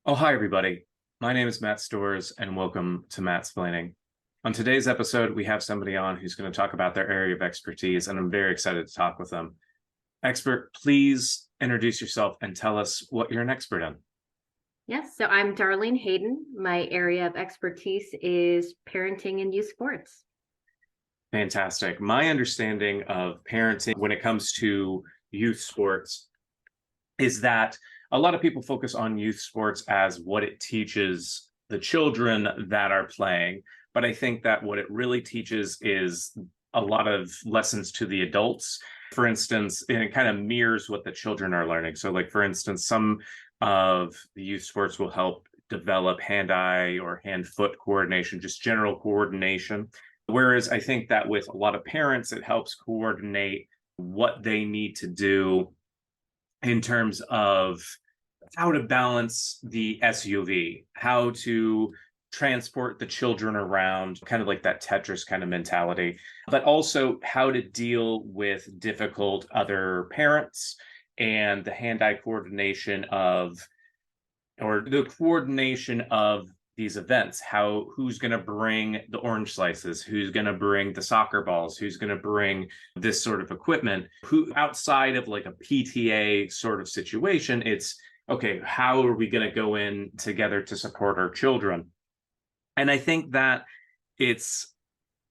Oh, hi, everybody. My name is Matt Storrs, and welcome to Mattsplaining. On today's episode, we have somebody on who's going to talk about their area of expertise, and I'm very excited to talk with them. Expert, please introduce yourself and tell us what you're an expert in. Yes, so I'm Darlene Hayden. My area of expertise is parenting and youth sports. Fantastic. My understanding of parenting when it comes to youth sports is that a lot of people focus on youth sports as what it teaches the children that are playing. But I think that what it really teaches is a lot of lessons to the adults. For instance, and it kind of mirrors what the children are learning. So, like, for instance, some of the youth sports will help develop hand-eye or hand-foot coordination, just general coordination. Whereas I think that with a lot of parents, it helps coordinate what they need to do in terms of how to balance the SUV, how to transport the children around, kind of like that Tetris kind of mentality, but also how to deal with difficult other parents and the hand-eye coordination of, or the coordination of these events, who's going to bring the orange slices, who's going to bring the soccer balls, who's going to bring this sort of equipment, who outside of like a PTA sort of situation, it's okay, how are we going to go in together to support our children? And I think that it's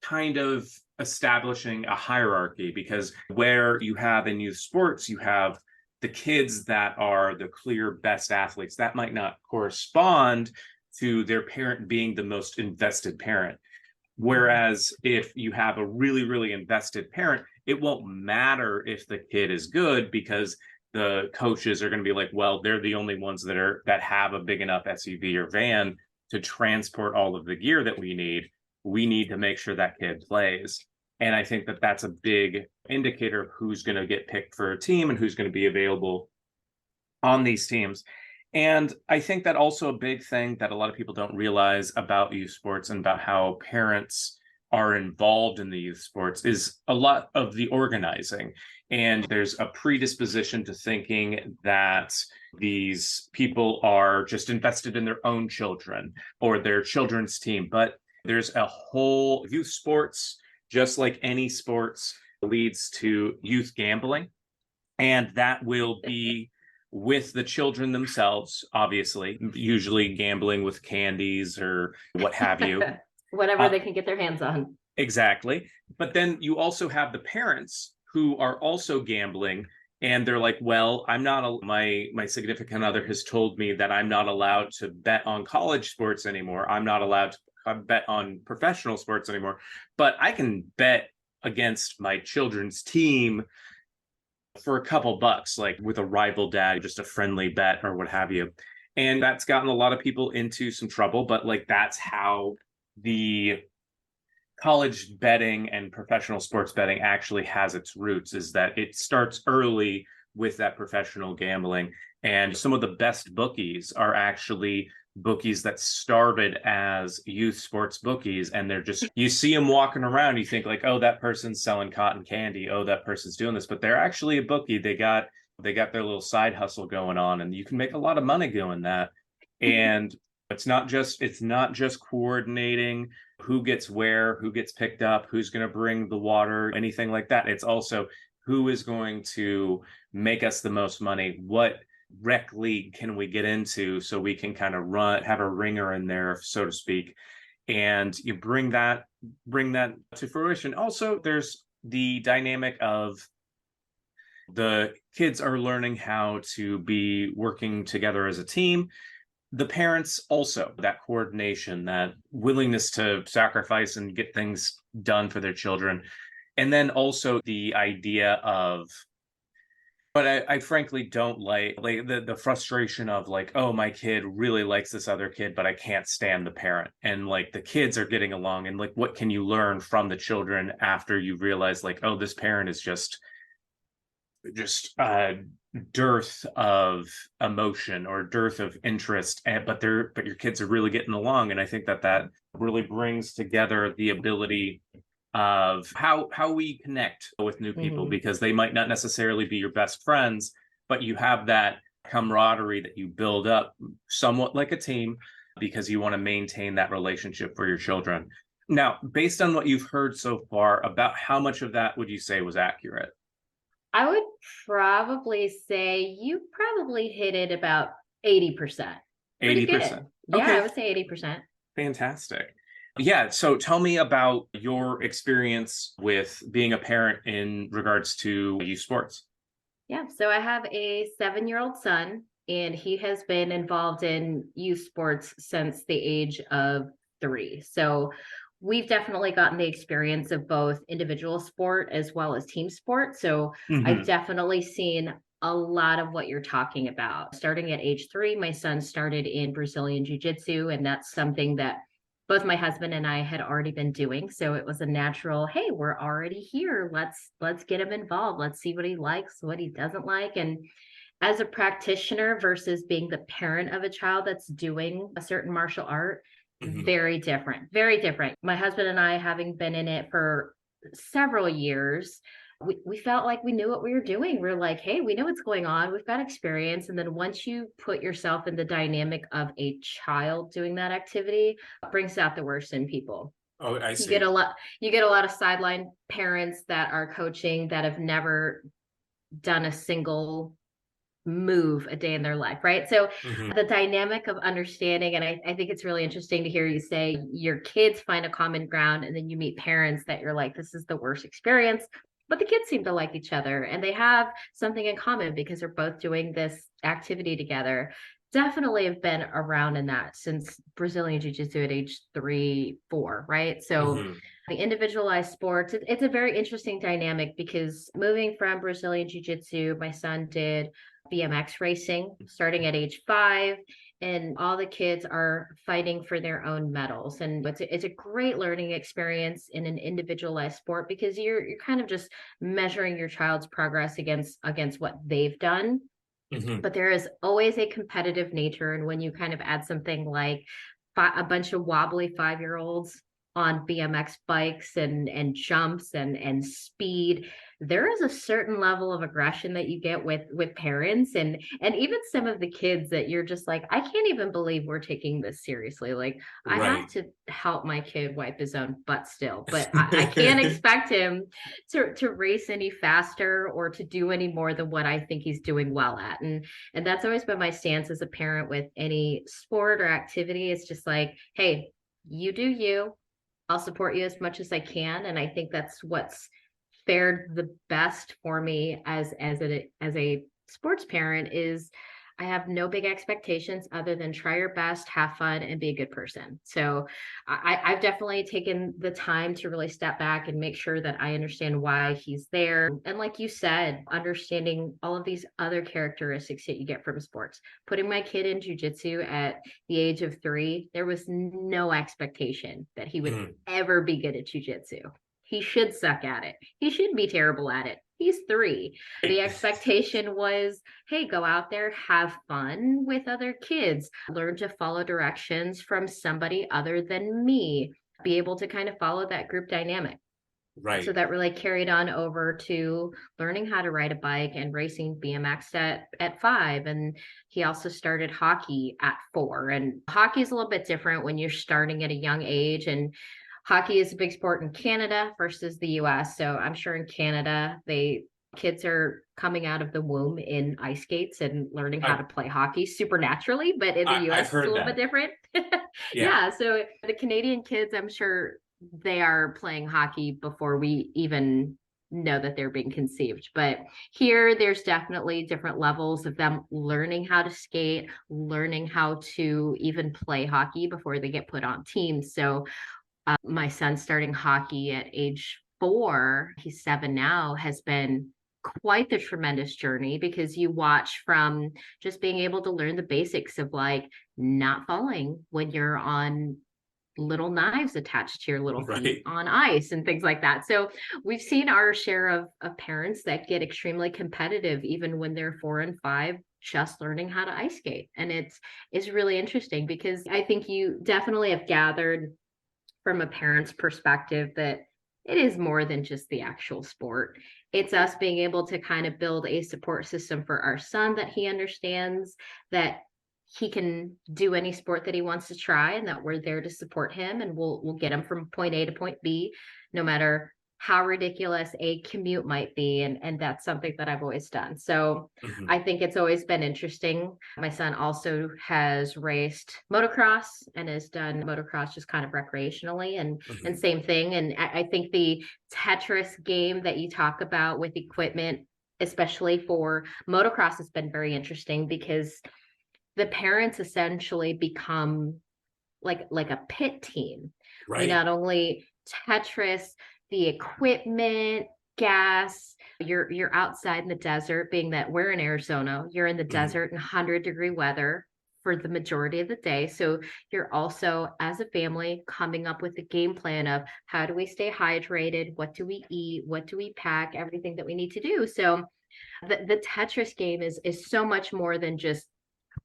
kind of establishing a hierarchy, because where you have in youth sports, you have the kids that are the clear best athletes that might not correspond to their parent being the most invested parent. Whereas if you have a really, really invested parent, it won't matter if the kid is good, because the coaches are going to be like, well, they're the only ones that have a big enough SUV or van to transport all of the gear that we need. We need to make sure that kid plays. And I think that that's a big indicator of who's going to get picked for a team and who's going to be available on these teams. And I think that also a big thing that a lot of people don't realize about youth sports and about how parents are involved in the youth sports is a lot of the organizing. And there's a predisposition to thinking that these people are just invested in their own children or their children's team. But there's a whole youth sports, just like any sports, leads to youth gambling. And that will be with the children themselves, obviously, usually gambling with candies or what have you. Whatever they can get their hands on. Exactly. But then you also have the parents who are also gambling, and they're like, well, I'm not my significant other has told me that I'm not allowed to bet on college sports anymore. I'm not allowed to bet on professional sports anymore, but I can bet against my children's team for a couple bucks, like with a rival dad, just a friendly bet or what have you. And that's gotten a lot of people into some trouble, but like that's how the college betting and professional sports betting actually has its roots, is that it starts early with that professional gambling. And some of the best bookies are actually bookies that started as youth sports bookies, and they're just, you see them walking around, you think like, oh, that person's selling cotton candy, oh, that person's doing this, but they're actually a bookie. They got their little side hustle going on, and you can make a lot of money doing that. And it's not just coordinating who gets where, who gets picked up, who's going to bring the water, anything like that. It's also who is going to make us the most money, what rec league can we get into so we can kind of have a ringer in there, so to speak. And you bring that to fruition. Also, there's the dynamic of the kids are learning how to be working together as a team. The parents also, that coordination, that willingness to sacrifice and get things done for their children. And then also the idea of, but I frankly don't like the frustration of like, oh, my kid really likes this other kid, but I can't stand the parent. And like the kids are getting along, and like, what can you learn from the children after you realize like, oh, this parent is just dearth of emotion or dearth of interest, but your kids are really getting along. And I think that really brings together the ability of how we connect with new people, because they might not necessarily be your best friends, but you have that camaraderie that you build up somewhat like a team because you want to maintain that relationship for your children. Now, based on what you've heard so far, about how much of that would you say was accurate? I would probably say you probably hit it about 80%. Pretty good. 80%. Yeah, I Okay, would say 80%. fantastic. Yeah, so tell me about your experience with being a parent in regards to youth sports. Yeah, so I have a 7-year-old son, and he has been involved in youth sports since the age of 3. So we've definitely gotten the experience of both individual sport as well as team sport. So I've Hmm. definitely seen a lot of what you're talking about. Starting at age 3, my son started in Brazilian Jiu Jitsu, and that's something that both my husband and I had already been doing. So it was a natural, hey, we're already here. Let's get him involved. Let's see what he likes, what he doesn't like. And as a practitioner versus being the parent of a child that's doing a certain martial art, Hmm. very different, very different. My husband and I, having been in it for several years, we felt like we knew what we were doing. We're like, hey, we know what's going on. We've got experience. And then once you put yourself in the dynamic of a child doing that activity, it brings out the worst in people. Oh, I You get see. a lot, you get a lot of sideline parents that are coaching that have never done a single move a day in their life, right? So Hmm. the dynamic of understanding, and I think it's really interesting to hear you say your kids find a common ground, and then you meet parents that you're like, this is the worst experience. But the kids seem to like each other and they have something in common because they're both doing this activity together. Definitely have been around in that since Brazilian Jiu Jitsu at age 3, 4, right? So Hmm. the individualized sports, it's a very interesting dynamic because moving from Brazilian Jiu Jitsu, my son did BMX racing starting at age 5, and all the kids are fighting for their own medals, and it's a great learning experience in an individualized sport because you're kind of just measuring your child's progress against what they've done, Hmm. but there is always a competitive nature. And when you kind of add something like a bunch of wobbly 5-year-olds on BMX bikes and jumps and speed, there is a certain level of aggression that you get with parents and even some of the kids that you're just like, I can't even believe we're taking this seriously. Like, I have Right. to help my kid wipe his own butt still, but I can't expect him to race any faster or to do any more than what I think he's doing well at. And that's always been my stance as a parent with any sport or activity. It's just like, hey, you do you. I'll support you as much as I can. And I think that's what's fared the best for me as a sports parent is I have no big expectations other than try your best, have fun, and be a good person. So I've definitely taken the time to really step back and make sure that I understand why he's there. And like you said, understanding all of these other characteristics that you get from sports. Putting my kid in jujitsu at the age of 3, there was no expectation that he would Mm. ever be good at jujitsu. He should suck at it. He should be terrible at it. He's 3. The expectation was, hey, go out there, have fun with other kids, learn to follow directions from somebody other than me, be able to kind of follow that group dynamic. So Right. that really carried on over to learning how to ride a bike and racing BMX at 5. And he also started hockey at 4. And hockey is a little bit different when you're starting at a young age. And hockey is a big sport in Canada versus the US. So I'm sure in Canada, kids are coming out of the womb in ice skates and learning how I, to play hockey supernaturally, but in the I've US, it's a heard little bit that. different. Yeah. Yeah. So the Canadian kids, I'm sure they are playing hockey before we even know that they're being conceived. But here, there's definitely different levels of them learning how to skate, learning how to even play hockey before they get put on teams. So my son starting hockey at age 4, he's 7 now, has been quite the tremendous journey because you watch from just being able to learn the basics of like not falling when you're on little knives attached to your little feet Right. on ice and things like that. So we've seen our share of parents that get extremely competitive even when they're 4 and 5 just learning how to ice skate. And it's really interesting because I think you definitely have gathered from a parent's perspective that it is more than just the actual sport. It's us being able to kind of build a support system for our son that he understands, that he can do any sport that he wants to try, and that we're there to support him, and we'll get him from point A to point B, no matter how ridiculous a commute might be. And that's something that I've always done. So Mhm. I think it's always been interesting. My son also has raced motocross and has done motocross just kind of recreationally, and Mhm. same thing. And I think the Tetris game that you talk about with equipment, especially for motocross, has been very interesting, because the parents essentially become like a pit team. We Right. not only Tetris the equipment, gas. You're outside in the desert, being that we're in Arizona. You're in the Mhm. desert in 100-degree weather for the majority of the day. So you're also, as a family, coming up with a game plan of how do we stay hydrated, what do we eat, what do we pack, everything that we need to do. So the Tetris game is so much more than just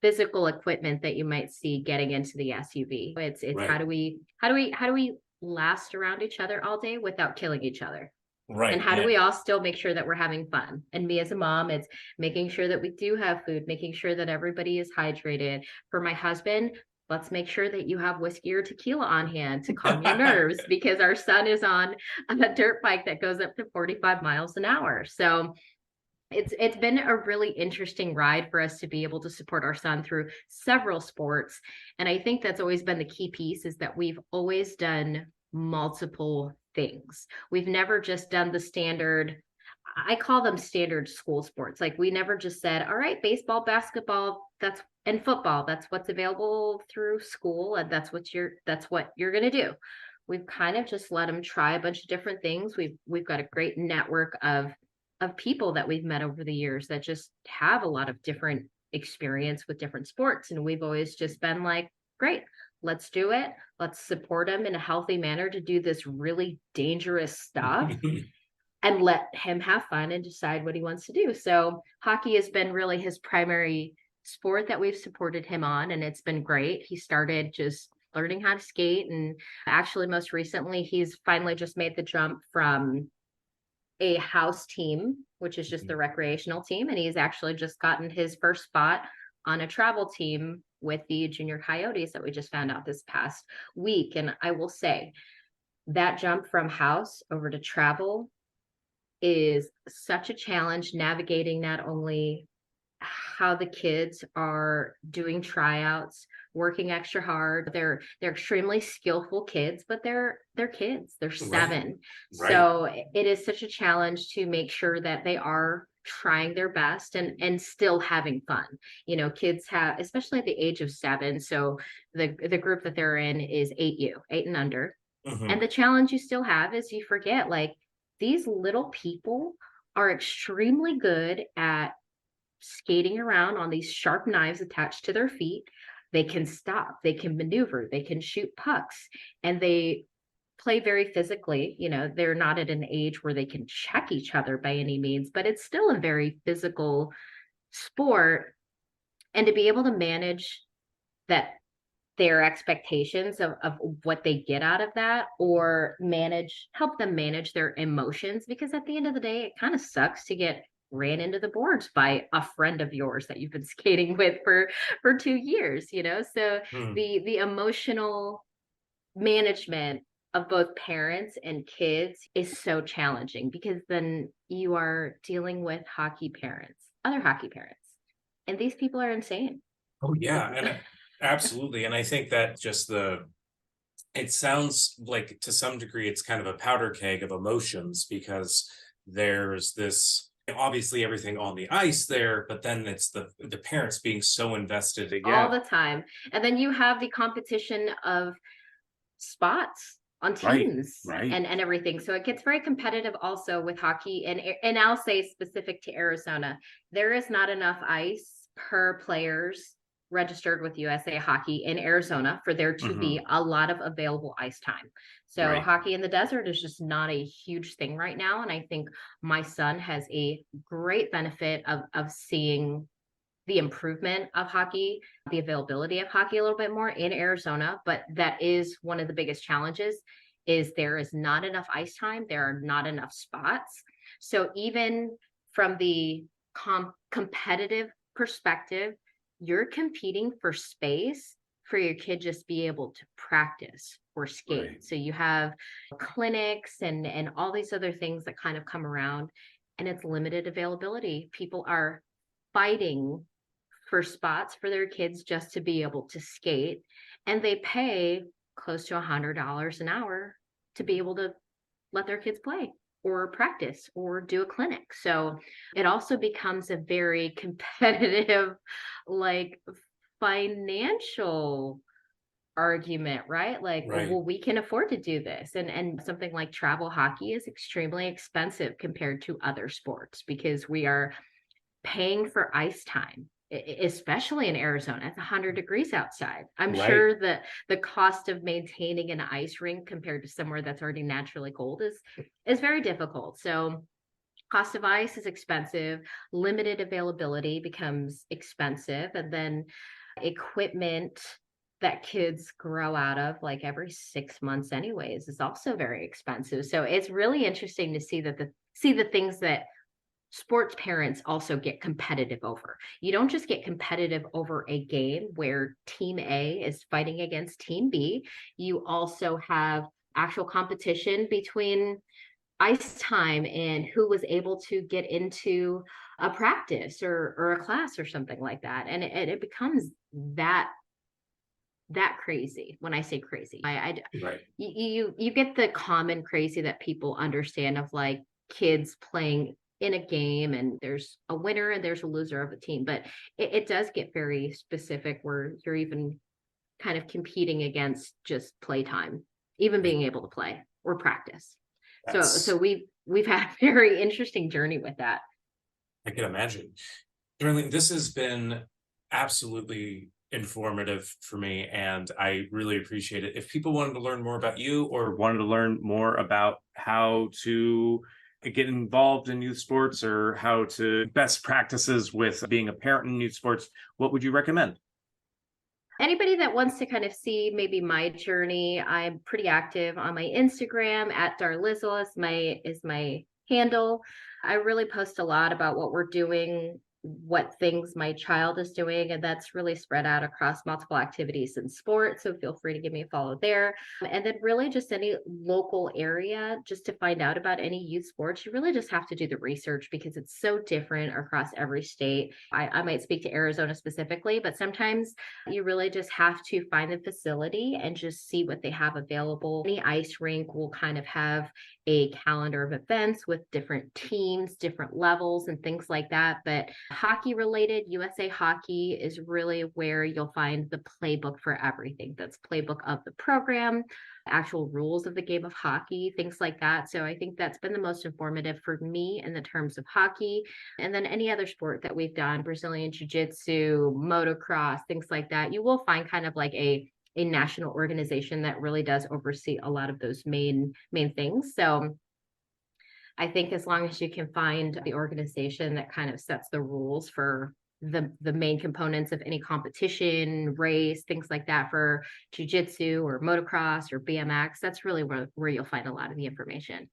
physical equipment that you might see getting into the SUV. It's Right. how do we last around each other all day without killing each other? And Right. how do Yeah. we all still make sure that we're having fun? And me as a mom, it's making sure that we do have food, making sure that everybody is hydrated. For my husband, let's make sure that you have whiskey or tequila on hand to calm your nerves, because our son is on a dirt bike that goes up to 45 miles an hour. So it's been a really interesting ride for us to be able to support our son through several sports. And I think that's always been the key piece, is that we've always done multiple things. We've never just done the standard, I call them standard school sports. Like, we never just said, all right, baseball, basketball, that's and football, that's what's available through school, and that's what you're going to do. We've kind of just let them try a bunch of different things. We've got a great network of people that we've met over the years that just have a lot of different experience with different sports. And we've always just been like, great, let's do it. Let's support them in a healthy manner to do this really dangerous stuff, and let him have fun and decide what he wants to do. So hockey has been really his primary sport that we've supported him on, and it's been great. He started just learning how to skate, and actually most recently he's finally just made the jump from a house team, which is just the recreational team, and he's actually just gotten his first spot on a travel team with the Junior Coyotes that we just found out this past week. And I will say that jump from house over to travel is such a challenge, navigating not only how the kids are doing tryouts, working extra hard. They're extremely skillful kids, but they're kids. They're Right. 7. Right. So it is such a challenge to make sure that they are trying their best and still having fun. You know, kids have, especially at the age of 7. So the group that they're in is 8U, 8 and under. And Mhm. the challenge you still have is you forget, like, these little people are extremely good at skating around on these sharp knives attached to their feet. They can stop, they can maneuver, they can shoot pucks, and they play very physically. You know, they're not at an age where they can check each other by any means, but it's still a very physical sport. And to be able to manage that, their expectations of what they get out of that, or help them manage their emotions, because at the end of the day it kind of sucks to get ran into the boards by a friend of yours that you've been skating with for 2 years, so Mm. the emotional management of both parents and kids is so challenging, because then you are dealing with other hockey parents, and these people are insane. Oh yeah, and absolutely. And I think that just it sounds like to some degree it's kind of a powder keg of emotions, because there's this obviously everything on the ice there, but then it's the parents being so invested. All Yeah, the time. And then you have the competition of spots on right, teams right. and everything. So it gets very competitive also with hockey. And I'll say, specific to Arizona, there is not enough ice per players registered with USA Hockey in Arizona for there to Hmm. be a lot of available ice time. So Right. hockey in the desert is just not a huge thing right now. And I think my son has a great benefit of seeing the improvement of hockey, the availability of hockey a little bit more in Arizona, but that is one of the biggest challenges, is there is not enough ice time. There are not enough spots. So even from the competitive perspective, you're competing for space for your kid just be able to practice or skate. Right. So you have clinics and all these other things that kind of come around, and it's limited availability. People are fighting for spots for their kids just to be able to skate, and they pay close to $100 an hour to be able to let their kids play or practice or do a clinic. So it also becomes a very competitive, like, financial argument, right? Like, Right. well, we can afford to do this. And something like travel hockey is extremely expensive compared to other sports because we are paying for ice time, especially in Arizona. It's 100 degrees outside. I'm Right. sure that the cost of maintaining an ice rink compared to somewhere that's already naturally cold is very difficult. So cost of ice is expensive, limited availability becomes expensive, and then equipment that kids grow out of like every 6 months anyways is also very expensive. So it's really interesting to see that the things that sports parents also get competitive over. You don't just get competitive over a game where team A is fighting against team B. You also have actual competition between ice time and who was able to get into a practice or a class or something like that. And it becomes that crazy. When I say crazy, Right. you get the common crazy that people understand of like kids playing in a game and there's a winner and there's a loser of a team, but it does get very specific where you're even kind of competing against just playtime, even being able to play or practice. So we've had a very interesting journey with that. I can imagine. Darlene, this has been absolutely informative for me, and I really appreciate it. If people wanted to learn more about you Or or wanted to learn more about how to get involved in youth sports or how to best practices with being a parent in youth sports, what would you recommend? Anybody that wants to kind of see maybe my journey, I'm pretty active on my Instagram at Darlizzle is my handle. I really post a lot about what we're doing, what things my child is doing, and that's really spread out across multiple activities in sports. So feel free to give me a follow there. And then really just any local area, just to find out about any youth sports, you really just have to do the research because it's so different across every state. I might speak to Arizona specifically, but sometimes you really just have to find the facility and just see what they have available. Any ice rink will kind of have a calendar of events with different teams, different levels, and things like that. But hockey related, USA Hockey is really where you'll find the playbook for everything. That's playbook of the program, actual rules of the game of hockey, things like that. So I think that's been the most informative for me in the terms of hockey. And then any other sport that we've done, Brazilian Jiu Jitsu, motocross, things like that, you will find kind of like a national organization that really does oversee a lot of those main things. So I think as long as you can find the organization that kind of sets the rules for the main components of any competition, race, things like that for jiu-jitsu or motocross or BMX, that's really where you'll find a lot of the information.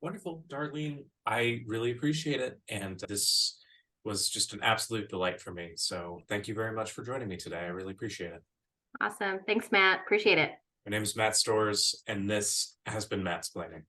wonderful, Darlene. I really appreciate it. And this was just an absolute delight for me. So thank you very much for joining me today. I really appreciate it. Awesome. Thanks, Matt. Appreciate it. My name is Matt Storrs, and this has been Mattsplaining.